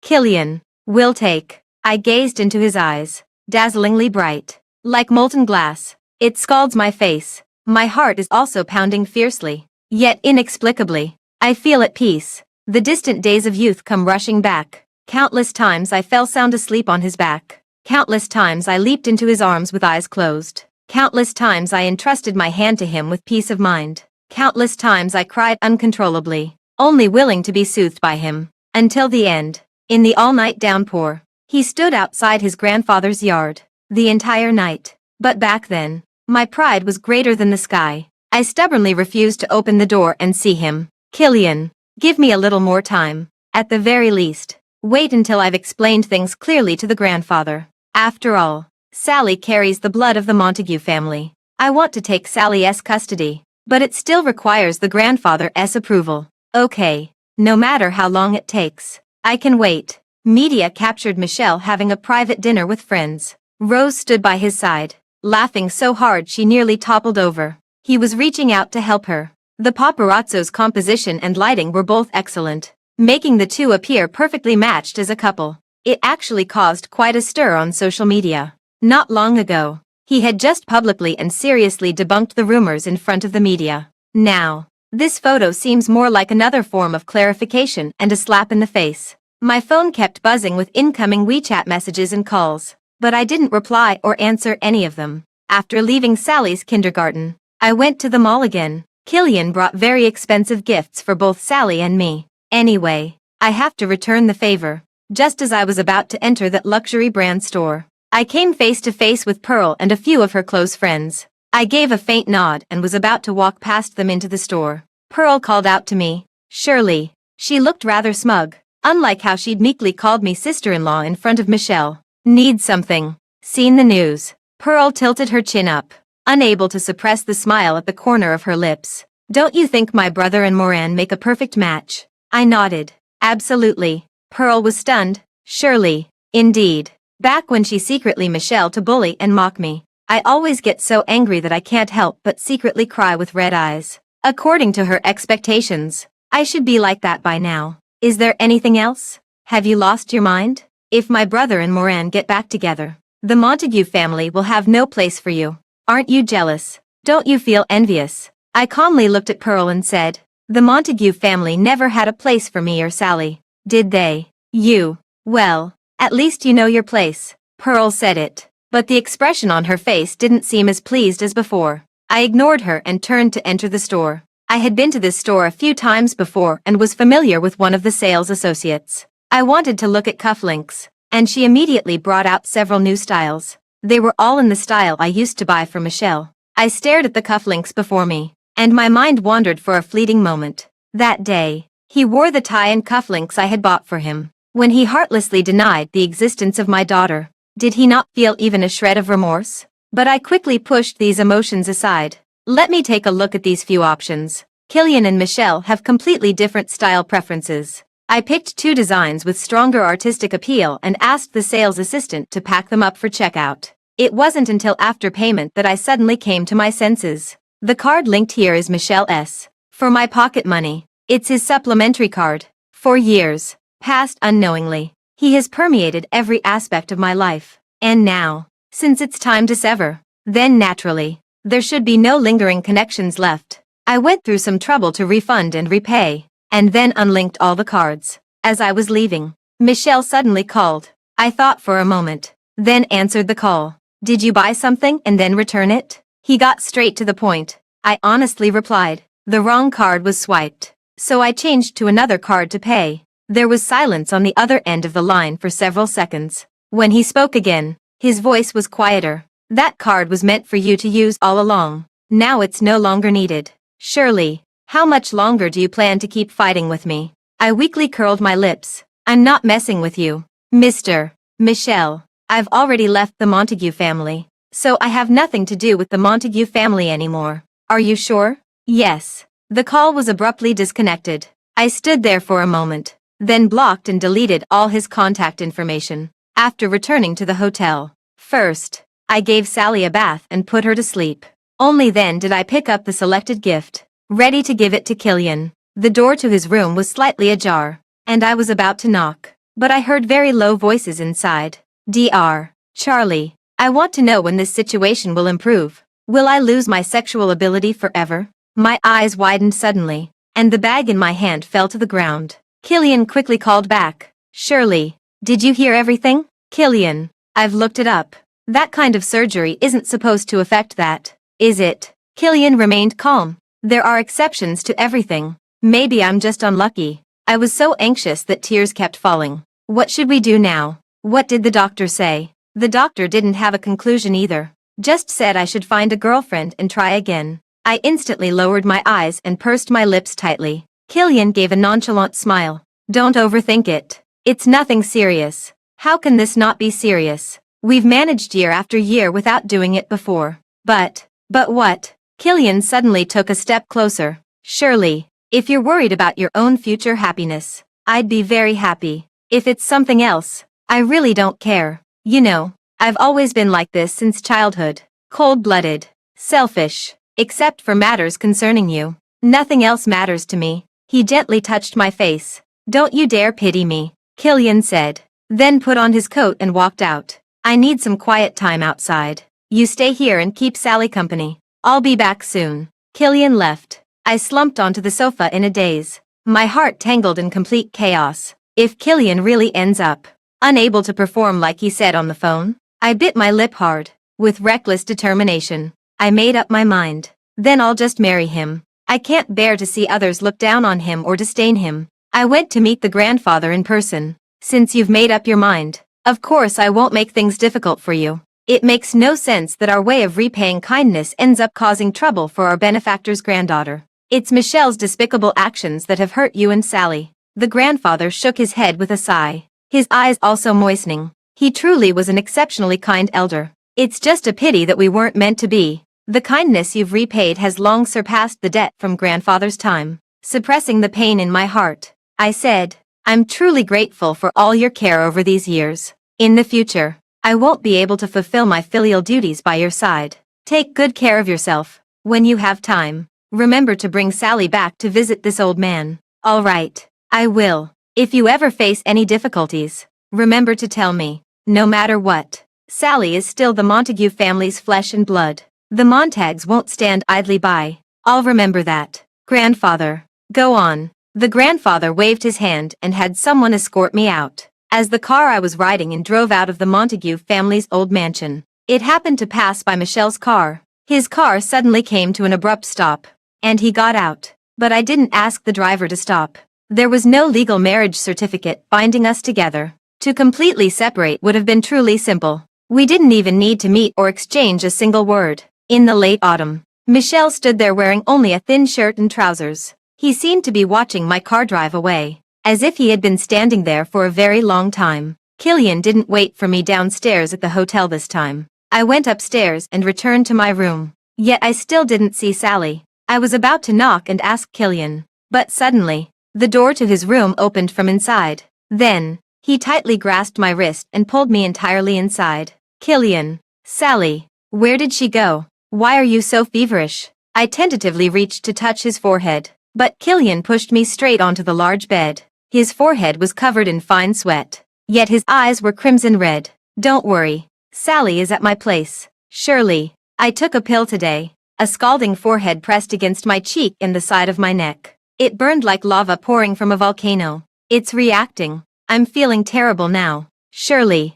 Killian, will take." I gazed into his eyes, dazzlingly bright, like molten glass. It scalds my face. My heart is also pounding fiercely, yet inexplicably, I feel at peace. The distant days of youth come rushing back. Countless times I fell sound asleep on his back. Countless times I leaped into his arms with eyes closed. Countless times I entrusted my hand to him with peace of mind. Countless times I cried uncontrollably, only willing to be soothed by him. Until the end, in the all-night downpour, he stood outside his grandfather's yard, the entire night. But back then, my pride was greater than the sky. I stubbornly refused to open the door and see him. "Killian, give me a little more time. At the very least, wait until I've explained things clearly to the grandfather. After all, Sally carries the blood of the Montague family. I want to take Sally's custody, but it still requires the grandfather's approval." "Okay, no matter how long it takes, I can wait." Media captured Michelle having a private dinner with friends. Rose stood by his side, laughing so hard she nearly toppled over. He was reaching out to help her. The paparazzo's composition and lighting were both excellent, making the two appear perfectly matched as a couple. It actually caused quite a stir on social media. Not long ago, he had just publicly and seriously debunked the rumors in front of the media. Now, this photo seems more like another form of clarification and a slap in the face. My phone kept buzzing with incoming WeChat messages and calls, but I didn't reply or answer any of them. After leaving Sally's kindergarten, I went to the mall again. Killian brought very expensive gifts for both Sally and me. Anyway, I have to return the favor. Just as I was about to enter that luxury brand store, I came face to face with Pearl and a few of her close friends. I gave a faint nod and was about to walk past them into the store. Pearl called out to me, "Shirley." She looked rather smug, unlike how she'd meekly called me sister-in-law in front of Michelle. "Need something? Seen the news?" Pearl tilted her chin up, unable to suppress the smile at the corner of her lips. "Don't you think my brother and Moran make a perfect match?" I nodded. "Absolutely." Pearl was stunned. "Shirley, indeed. Back when she secretly Michelle to bully and mock me, I always get so angry that I can't help but secretly cry with red eyes. According to her expectations, I should be like that by now. Is there anything else? Have you lost your mind? If my brother and Moran get back together, the Montague family will have no place for you. Aren't you jealous? Don't you feel envious?" I calmly looked at Pearl and said, "The Montague family never had a place for me or Sally, did they? You, well, at least you know your place." Pearl said it, but the expression on her face didn't seem as pleased as before. I ignored her and turned to enter the store. I had been to this store a few times before and was familiar with one of the sales associates. I wanted to look at cufflinks, and she immediately brought out several new styles. They were all in the style I used to buy for Michelle. I stared at the cufflinks before me, and my mind wandered for a fleeting moment. That day, he wore the tie and cufflinks I had bought for him. When he heartlessly denied the existence of my daughter, did he not feel even a shred of remorse? But I quickly pushed these emotions aside. Let me take a look at these few options. Killian and Michelle have completely different style preferences. I picked two designs with stronger artistic appeal and asked the sales assistant to pack them up for checkout. It wasn't until after payment that I suddenly came to my senses. The card linked here is Michelle S. For my pocket money. It's his supplementary card. For years, past unknowingly, he has permeated every aspect of my life. And now, since it's time to sever, then naturally, there should be no lingering connections left. I went through some trouble to refund and repay, and then unlinked all the cards. As I was leaving, Michelle suddenly called. I thought for a moment, then answered the call. "Did you buy something and then return it?" He got straight to the point. I honestly replied, "The wrong card was swiped." So I changed to another card to pay. There was silence on the other end of the line for several seconds. When he spoke again, his voice was quieter. "That card was meant for you to use all along. Now it's no longer needed. Shirley, how much longer do you plan to keep fighting with me?" I weakly curled my lips. "I'm not messing with you, Mr. Michelle. I've already left the Montague family, so I have nothing to do with the Montague family anymore." "Are you sure?" "Yes." The call was abruptly disconnected. I stood there for a moment, then blocked and deleted all his contact information. After returning to the hotel, first, I gave Sally a bath and put her to sleep. Only then did I pick up the selected gift, ready to give it to Killian. The door to his room was slightly ajar, and I was about to knock, but I heard very low voices inside. "Dr. Charlie, I want to know when this situation will improve. Will I lose my sexual ability forever?" My eyes widened suddenly, and the bag in my hand fell to the ground. Killian quickly called back. "Shirley, did you hear everything?" "Killian, I've looked it up. That kind of surgery isn't supposed to affect that, is it?" Killian remained calm. "There are exceptions to everything. Maybe I'm just unlucky." I was so anxious that tears kept falling. "What should we do now? What did the doctor say?" The doctor didn't have a conclusion either. Just said I should find a girlfriend and try again. I instantly lowered my eyes and pursed my lips tightly. Killian gave a nonchalant smile. "Don't overthink it. It's nothing serious." "How can this not be serious? We've managed year after year without doing it before." But what?" Killian suddenly took a step closer. "Shirley, if you're worried about your own future happiness, I'd be very happy If it's something else, I really don't care. You know, I've always been like this since childhood. Cold-blooded. Selfish. Except for matters concerning you. Nothing else matters to me. He gently touched my face. Don't you dare pity me, Killian said. Then put on his coat and walked out. I need some quiet time outside. You stay here and keep Sally company. I'll be back soon. Killian left. I slumped onto the sofa in a daze. My heart tangled in complete chaos. If Killian really ends up unable to perform like he said on the phone, I bit my lip hard. With reckless determination, I made up my mind. Then I'll just marry him. I can't bear to see others look down on him or disdain him. I went to meet the grandfather in person. Since you've made up your mind, of course I won't make things difficult for you. It makes no sense that our way of repaying kindness ends up causing trouble for our benefactor's granddaughter. It's Michelle's despicable actions that have hurt you and Sally. The grandfather shook his head with a sigh, his eyes also moistening. He truly was an exceptionally kind elder. It's just a pity that we weren't meant to be. The kindness you've repaid has long surpassed the debt from grandfather's time. Suppressing the pain in my heart, I said, I'm truly grateful for all your care over these years. In the future, I won't be able to fulfill my filial duties by your side. Take good care of yourself. When you have time, remember to bring Sally back to visit this old man. All right, I will. If you ever face any difficulties, remember to tell me. No matter what, Sally is still the Montague family's flesh and blood. The Montagues won't stand idly by. I'll remember that. Grandfather, go on. The grandfather waved his hand and had someone escort me out. As the car I was riding in drove out of the Montague family's old mansion, it happened to pass by Michelle's car. His car suddenly came to an abrupt stop, and he got out. But I didn't ask the driver to stop. There was no legal marriage certificate binding us together. To completely separate would have been truly simple. We didn't even need to meet or exchange a single word. In the late autumn, Michelle stood there wearing only a thin shirt and trousers. He seemed to be watching my car drive away, as if he had been standing there for a very long time. Killian didn't wait for me downstairs at the hotel this time. I went upstairs and returned to my room. Yet I still didn't see Sally. I was about to knock and ask Killian, but suddenly, the door to his room opened from inside. Then, he tightly grasped my wrist and pulled me entirely inside. Killian, Sally, where did she go? Why are you so feverish? I tentatively reached to touch his forehead, but Killian pushed me straight onto the large bed. His forehead was covered in fine sweat, yet his eyes were crimson red. Don't worry, Sally is at my place. Surely, I took a pill today. A scalding forehead pressed against my cheek and the side of my neck. It burned like lava pouring from a volcano. It's reacting. I'm feeling terrible now. Surely,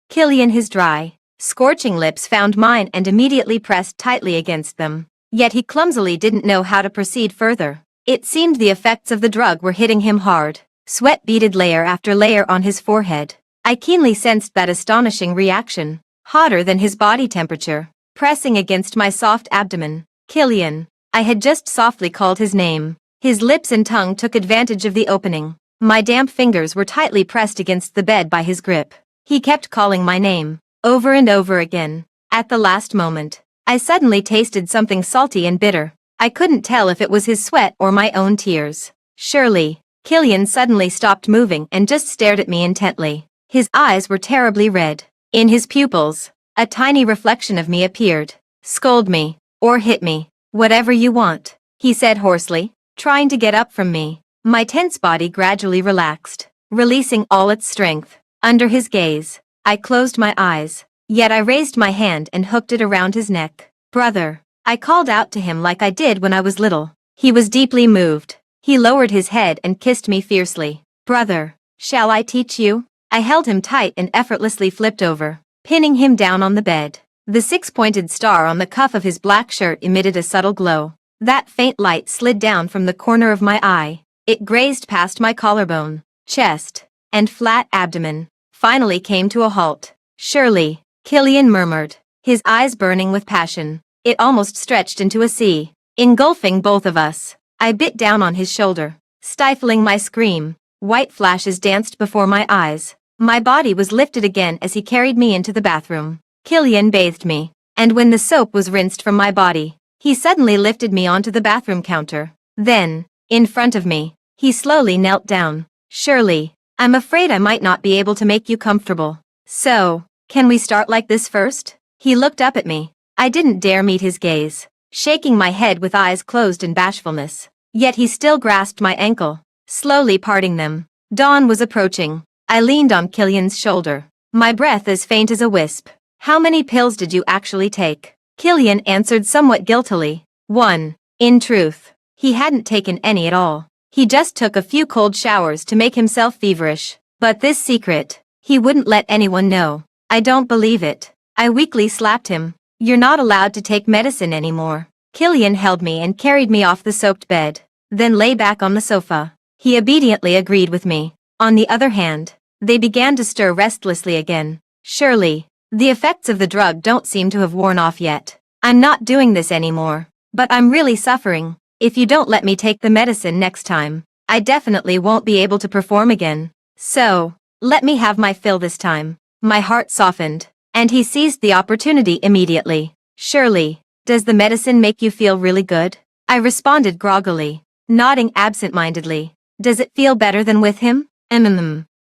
Killian, his dry, scorching lips found mine and immediately pressed tightly against them. Yet he clumsily didn't know how to proceed further. It seemed the effects of the drug were hitting him hard. Sweat beaded layer after layer on his forehead. I keenly sensed that astonishing reaction, hotter than his body temperature, pressing against my soft abdomen. Killian. I had just softly called his name. His lips and tongue took advantage of the opening. My damp fingers were tightly pressed against the bed by his grip. He kept calling my name, over and over again. At the last moment, I suddenly tasted something salty and bitter. I couldn't tell if it was his sweat or my own tears. Surely, Killian suddenly stopped moving and just stared at me intently. His eyes were terribly red. In his pupils, a tiny reflection of me appeared. Scold me, or hit me, whatever you want, he said hoarsely, trying to get up from me. My tense body gradually relaxed, releasing all its strength. Under his gaze, I closed my eyes, yet I raised my hand and hooked it around his neck. Brother, I called out to him like I did when I was little. He was deeply moved. He lowered his head and kissed me fiercely. Brother, shall I teach you? I held him tight and effortlessly flipped over, pinning him down on the bed. The six-pointed star on the cuff of his black shirt emitted a subtle glow. That faint light slid down from the corner of my eye. It grazed past my collarbone, chest, and flat abdomen, finally came to a halt. Surely, Killian murmured, his eyes burning with passion. It almost stretched into a sea, engulfing both of us. I bit down on his shoulder, stifling my scream. White flashes danced before my eyes. My body was lifted again as he carried me into the bathroom. Killian bathed me, and when the soap was rinsed from my body, he suddenly lifted me onto the bathroom counter. Then, in front of me, he slowly knelt down. Surely, I'm afraid I might not be able to make you comfortable. So, can we start like this first? He looked up at me. I didn't dare meet his gaze, shaking my head with eyes closed in bashfulness. Yet he still grasped my ankle, slowly parting them. Dawn was approaching. I leaned on Killian's shoulder, my breath as faint as a wisp. How many pills did you actually take? Killian answered somewhat guiltily. 1. In truth, he hadn't taken any at all. He just took a few cold showers to make himself feverish. But this secret, he wouldn't let anyone know. I don't believe it. I weakly slapped him. You're not allowed to take medicine anymore. Killian held me and carried me off the soaked bed, then lay back on the sofa. He obediently agreed with me. On the other hand, they began to stir restlessly again. Surely, the effects of the drug don't seem to have worn off yet. I'm not doing this anymore. But I'm really suffering. If you don't let me take the medicine next time, I definitely won't be able to perform again. So, let me have my fill this time. My heart softened, and he seized the opportunity immediately. Surely, does the medicine make you feel really good? I responded groggily, nodding absent-mindedly. Does it feel better than with him?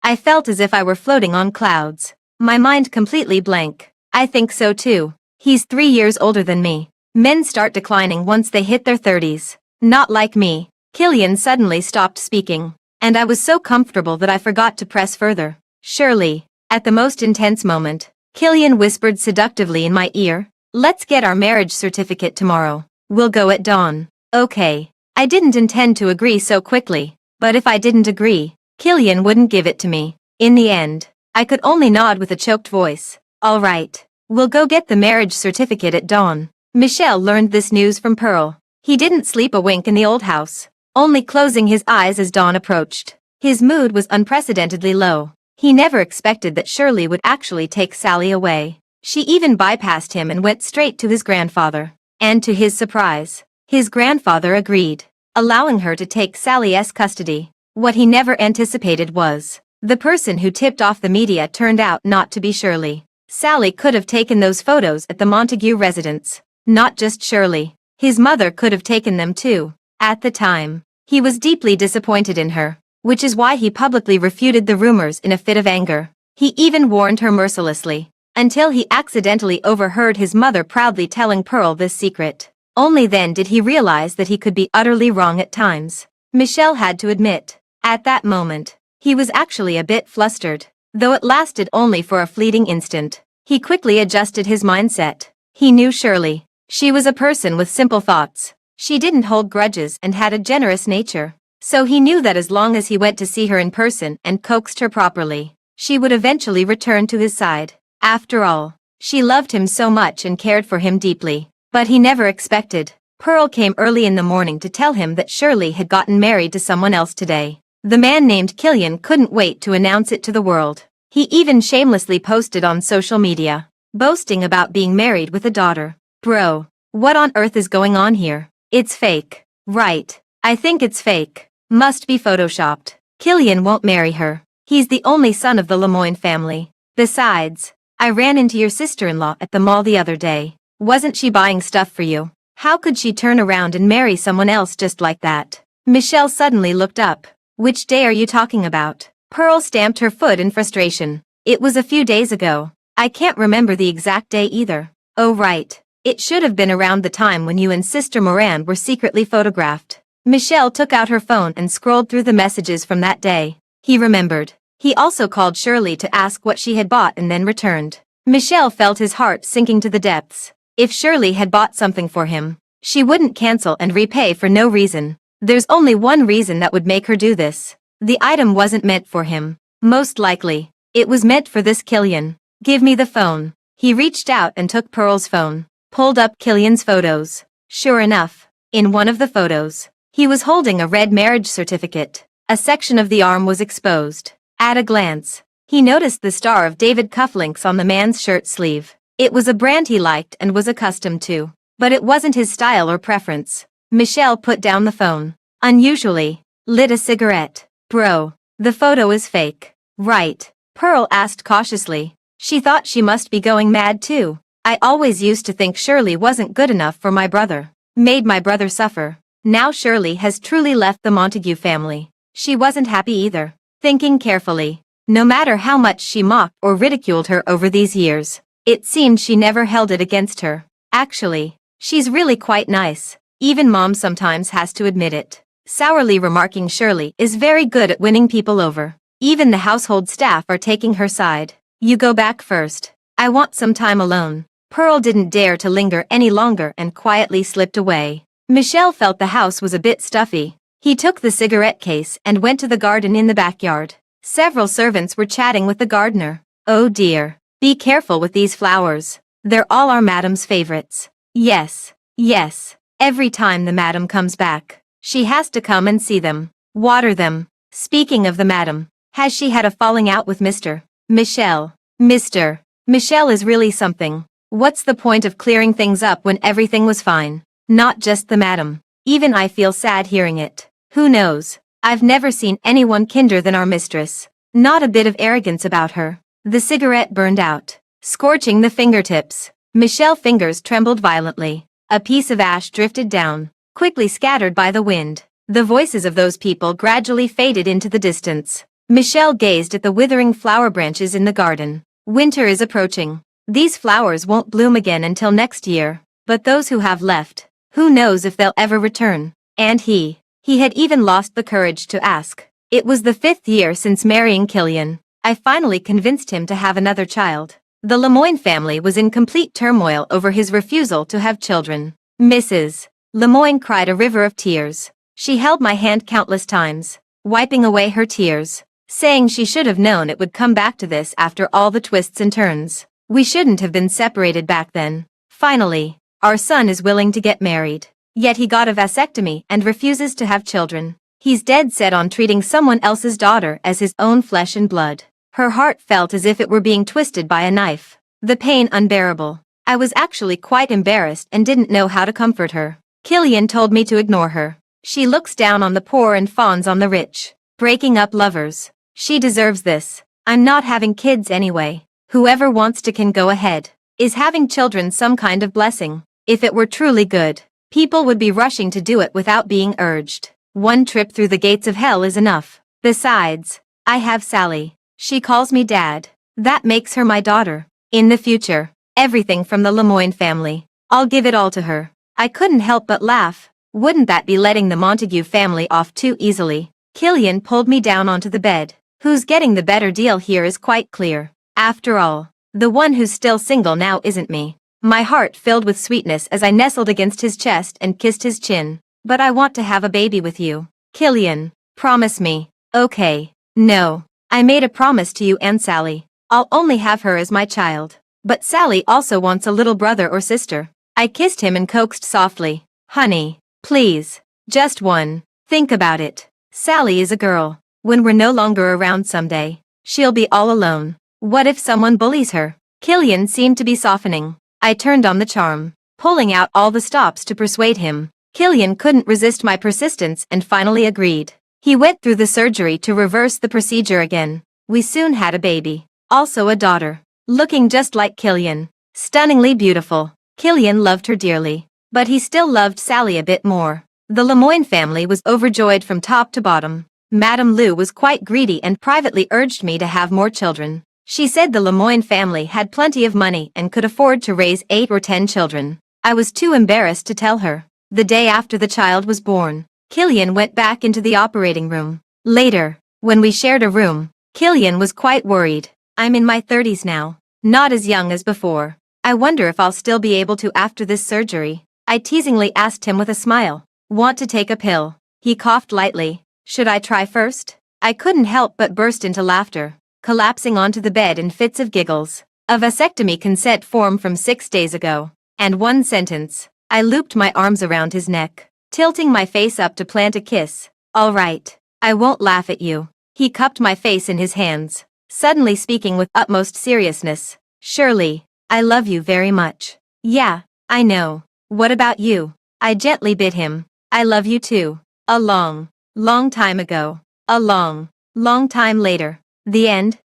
I felt as if I were floating on clouds. My mind completely blank. I think so too. He's 3 years older than me. Men start declining once they hit their 30s. Not like me. Killian suddenly stopped speaking, and I was so comfortable that I forgot to press further. Surely, at the most intense moment, Killian whispered seductively in my ear, let's get our marriage certificate tomorrow. We'll go at dawn. Okay. I didn't intend to agree so quickly, but if I didn't agree, Killian wouldn't give it to me. In the end, I could only nod with a choked voice. All right. We'll go get the marriage certificate at dawn. Michel learned this news from Pearl. He didn't sleep a wink in the old house, only closing his eyes as dawn approached. His mood was unprecedentedly low. He never expected that Shirley would actually take Sally away. She even bypassed him and went straight to his grandfather. And to his surprise, his grandfather agreed, allowing her to take Sally's custody. What he never anticipated was, the person who tipped off the media turned out not to be Shirley. Sally could have taken those photos at the Montague residence. Not just Shirley. His mother could have taken them too. At the time, he was deeply disappointed in her, which is why he publicly refuted the rumors in a fit of anger. He even warned her mercilessly, until he accidentally overheard his mother proudly telling Pearl this secret. Only then did he realize that he could be utterly wrong at times. Michel had to admit, at that moment, he was actually a bit flustered, though it lasted only for a fleeting instant. He quickly adjusted his mindset. He knew Shirley. She was a person with simple thoughts. She didn't hold grudges and had a generous nature. So he knew that as long as he went to see her in person and coaxed her properly, she would eventually return to his side. After all, she loved him so much and cared for him deeply. But he never expected. Pearl came early in the morning to tell him that Shirley had gotten married to someone else today. The man named Killian couldn't wait to announce it to the world. He even shamelessly posted on social media, boasting about being married with a daughter. Bro, what on earth is going on here? It's fake. Right. I think it's fake. Must be photoshopped. Killian won't marry her. He's the only son of the Lemoyne family. Besides, I ran into your sister-in-law at the mall the other day. Wasn't she buying stuff for you? How could she turn around and marry someone else just like that? Michelle suddenly looked up. Which day are you talking about? Pearl stamped her foot in frustration. It was a few days ago. I can't remember the exact day either. Oh right. It should have been around the time when you and Sister Moran were secretly photographed. Michelle took out her phone and scrolled through the messages from that day. He remembered. He also called Shirley to ask what she had bought and then returned. Michelle felt his heart sinking to the depths. If Shirley had bought something for him, she wouldn't cancel and repay for no reason. There's only one reason that would make her do this. The item wasn't meant for him. Most likely, it was meant for this Killian. Give me the phone. He reached out and took Pearl's phone. Pulled up Killian's photos. Sure enough, in one of the photos, he was holding a red marriage certificate. A section of the arm was exposed. At a glance, he noticed the Star of David cufflinks on the man's shirt sleeve. It was a brand he liked and was accustomed to, but it wasn't his style or preference. Michelle put down the phone. Unusually, lit a cigarette. Bro, the photo is fake. Right? Pearl asked cautiously. She thought she must be going mad too. I always used to think Shirley wasn't good enough for my brother. Made my brother suffer. Now Shirley has truly left the Montague family. She wasn't happy either. thinking carefully. No matter how much she mocked or ridiculed her over these years, it seemed she never held it against her. Actually, she's really quite nice. Even Mom sometimes has to admit it. Sourly remarking Shirley is very good at winning people over. Even the household staff are taking her side. You go back first. I want some time alone. Pearl didn't dare to linger any longer and quietly slipped away. Michelle felt the house was a bit stuffy. He took the cigarette case and went to the garden in the backyard. Several servants were chatting with the gardener. Oh dear. Be careful with these flowers. They're all our madam's favorites. Yes. Yes. Every time the madam comes back, she has to come and see them. Water them. Speaking of the madam, has she had a falling out with Mr. Michelle? Mr. Michelle is really something. What's the point of clearing things up when everything was fine? Not just the madam. Even I feel sad hearing it. Who knows? I've never seen anyone kinder than our mistress. Not a bit of arrogance about her. The cigarette burned out, scorching the fingertips. Michelle's fingers trembled violently. A piece of ash drifted down, quickly scattered by the wind. The voices of those people gradually faded into the distance. Michelle gazed at the withering flower branches in the garden. Winter is approaching. These flowers won't bloom again until next year. But those who have left, who knows if they'll ever return? And he had even lost the courage to ask. It was the 5th year since marrying Killian. I finally convinced him to have another child. The Lemoyne family was in complete turmoil over his refusal to have children. Mrs. Lemoyne cried a river of tears. She held my hand countless times, wiping away her tears, saying she should have known it would come back to this after all the twists and turns. We shouldn't have been separated back then. Finally, our son is willing to get married. Yet he got a vasectomy and refuses to have children. He's dead set on treating someone else's daughter as his own flesh and blood. Her heart felt as if it were being twisted by a knife. The pain unbearable. I was actually quite embarrassed and didn't know how to comfort her. Killian told me to ignore her. She looks down on the poor and fawns on the rich. Breaking up lovers. She deserves this. I'm not having kids anyway. Whoever wants to can go ahead. Is having children some kind of blessing? If it were truly good, people would be rushing to do it without being urged. One trip through the gates of hell is enough. Besides, I have Sally. She calls me Dad. That makes her my daughter. In the future, everything from the Lemoyne family. I'll give it all to her. I couldn't help but laugh. Wouldn't that be letting the Montague family off too easily? Killian pulled me down onto the bed. Who's getting the better deal here is quite clear. After all, the one who's still single now isn't me. My heart filled with sweetness as I nestled against his chest and kissed his chin. But I want to have a baby with you. Killian, promise me. Okay. No. I made a promise to you and Sally. I'll only have her as my child. But Sally also wants a little brother or sister. I kissed him and coaxed softly. Honey, please. Just one. Think about it. Sally is a girl. When we're no longer around someday, she'll be all alone. What if someone bullies her? Killian seemed to be softening. I turned on the charm, pulling out all the stops to persuade him. Killian couldn't resist my persistence and finally agreed. He went through the surgery to reverse the procedure again. We soon had a baby. Also a daughter. Looking just like Killian. Stunningly beautiful. Killian loved her dearly. But he still loved Sally a bit more. The Lemoyne family was overjoyed from top to bottom. Madame Lou was quite greedy and privately urged me to have more children. She said the Lemoyne family had plenty of money and could afford to raise 8 or 10 children. I was too embarrassed to tell her. The day after the child was born, Killian went back into the operating room. Later, when we shared a room, Killian was quite worried. I'm in my 30s now. Not as young as before. I wonder if I'll still be able to after this surgery. I teasingly asked him with a smile. Want to take a pill? He coughed lightly. Should I try first? I couldn't help but burst into laughter, collapsing onto the bed in fits of giggles. A vasectomy consent form from 6 days ago. And one sentence. I looped my arms around his neck, tilting my face up to plant a kiss. All right. I won't laugh at you. He cupped my face in his hands, suddenly speaking with utmost seriousness. Shirley, I love you very much. Yeah, I know. What about you? I gently bit him. I love you too. A long, long time ago. A long, long time later. The end.